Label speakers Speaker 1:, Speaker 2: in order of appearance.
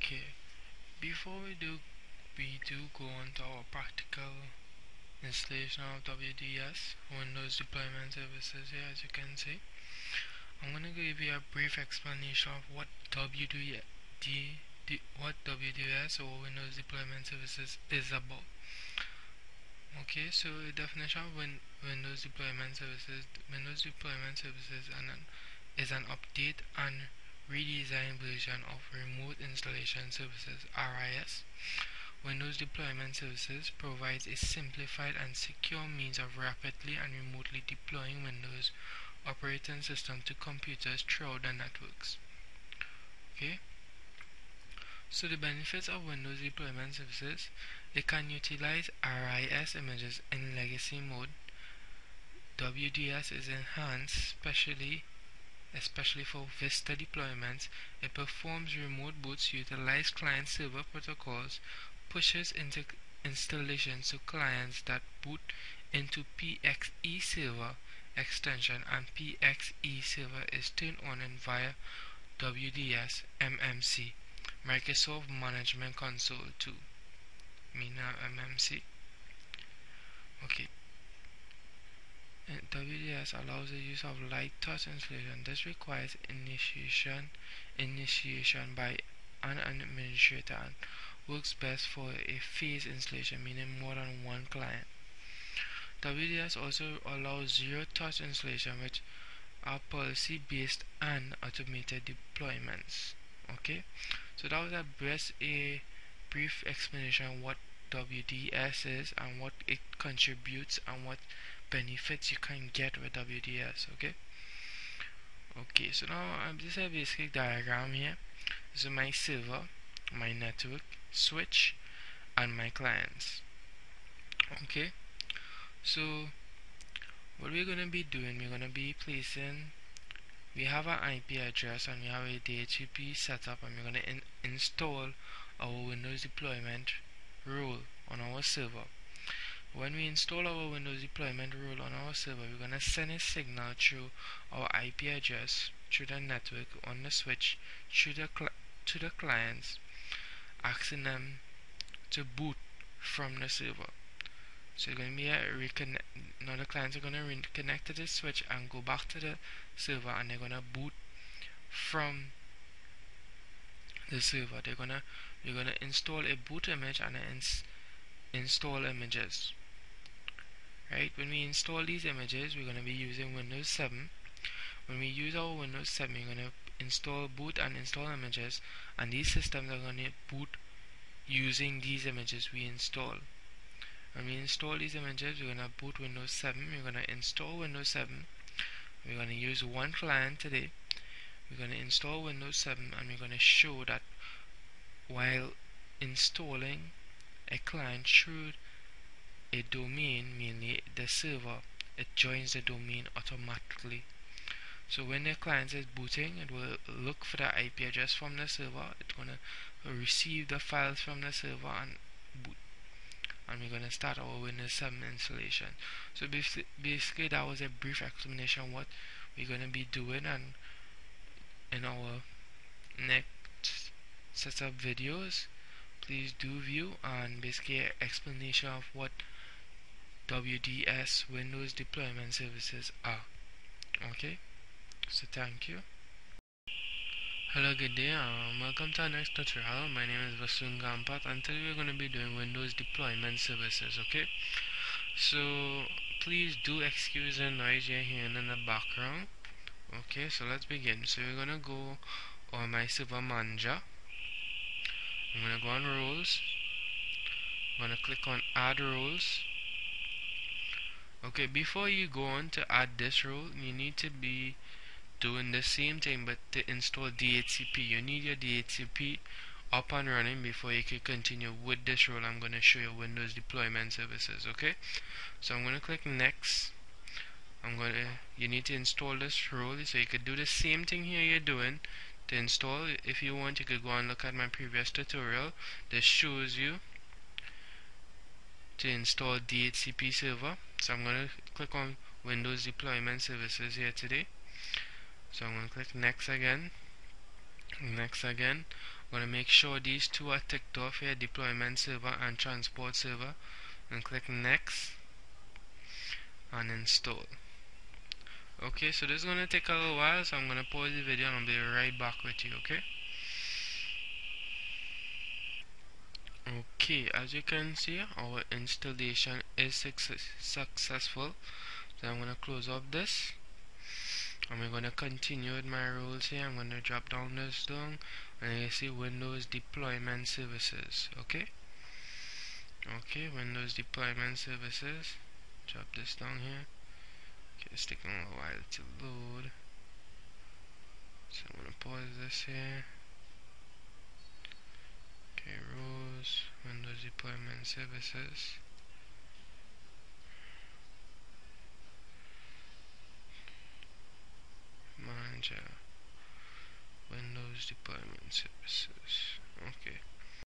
Speaker 1: Okay, before we do go on to our practical installation of WDS Windows Deployment Services here. As you can see, I'm going to give you a brief explanation of what WDS or Windows Deployment Services is about. Okay, so the definition of Windows Deployment Services. Windows Deployment Services is an update and redesigned version of Remote Installation Services (RIS). Windows Deployment Services provides a simplified and secure means of rapidly and remotely deploying Windows operating system to computers throughout the networks. Okay, so the benefits of Windows Deployment Services: it can utilize RIS images in legacy mode. WDS is enhanced especially for Vista deployments. It performs remote boots, utilizes client-server protocols, pushes into installations to clients that boot into PXE server extension, and PXE server is turned on via WDS MMC, Microsoft Management Console 2. MMC. Okay. WDS allows the use of light touch installation. This requires initiation by an administrator and works best for a phase installation, meaning more than one client. WDS also allows zero-touch installation, which are policy-based and automated deployments. Okay, so that was a brief explanation of what WDS is and what it contributes and what benefits you can get with WDS. Okay, so now this is a basic diagram here. This is my server, my network, switch, and my clients. Okay, so what we're going to be doing, we're going to be placing, we have an IP address and we have a DHCP setup, and we're going to install our Windows deployment rule on our server. When we install our Windows deployment rule on our server, we're going to send a signal through our IP address, through the network, on the switch, to the clients, asking them to boot from the server. So it's going to be a reconnect. Now the clients are going to reconnect to the switch and go back to the server, and they're going to boot from the server. You're going to install a boot image and install images. Right, when we install these images, we're going to be using Windows 7. When we use our Windows 7, we're going to install boot and install images, and these systems are going to boot using these images we install. When we install these images, we're going to boot Windows 7. We're going to install Windows 7. We're going to use one client today. We're going to install Windows 7, and we're going to show that while installing a client through a domain, mainly the server, it joins the domain automatically. So when the client is booting, it will look for the IP address from the server. It's going to receive the files from the server and boot. And we're going to start our Windows 7 installation. So basically that was a brief explanation of what we're going to be doing, and in our next set of videos, please do view and basically an explanation of what WDS Windows Deployment Services are. Okay, so thank you. Hello, good day. Welcome to our next tutorial. My name is Vasun Gampat, and today we're going to be doing Windows Deployment Services. Okay, so please do excuse the noise you're hearing in the background. Okay, so let's begin. So we're going to go on my server manager. I'm going to go on roles. I'm going to click on add roles. Okay, before you go on to add this role, you need to be doing the same thing, but to install DHCP. You need your DHCP up and running before you can continue with this role. I'm going to show you Windows Deployment Services. Okay, so I'm going to click next. You need to install this role, so you could do the same thing here you're doing to install. If you want, you could go and look at my previous tutorial. This shows you to install DHCP server. So I'm going to click on Windows Deployment Services here today. So I'm going to click next again. Next again, I'm going to make sure these two are ticked off here, deployment server and transport server, and click next and install. Okay, so this is going to take a little while, so I'm going to pause the video and I'll be right back with you, okay? Okay, as you can see, our installation is successful. So I'm going to close off this. And we're going to continue with my rules here. I'm going to drop down this down. And you see Windows Deployment Services. Okay? Okay, Windows Deployment Services. Drop this down here. Okay, it's taking a while to load. So I'm going to pause this here. Okay, rules, Windows Deployment Services. Manager, Windows Deployment Services.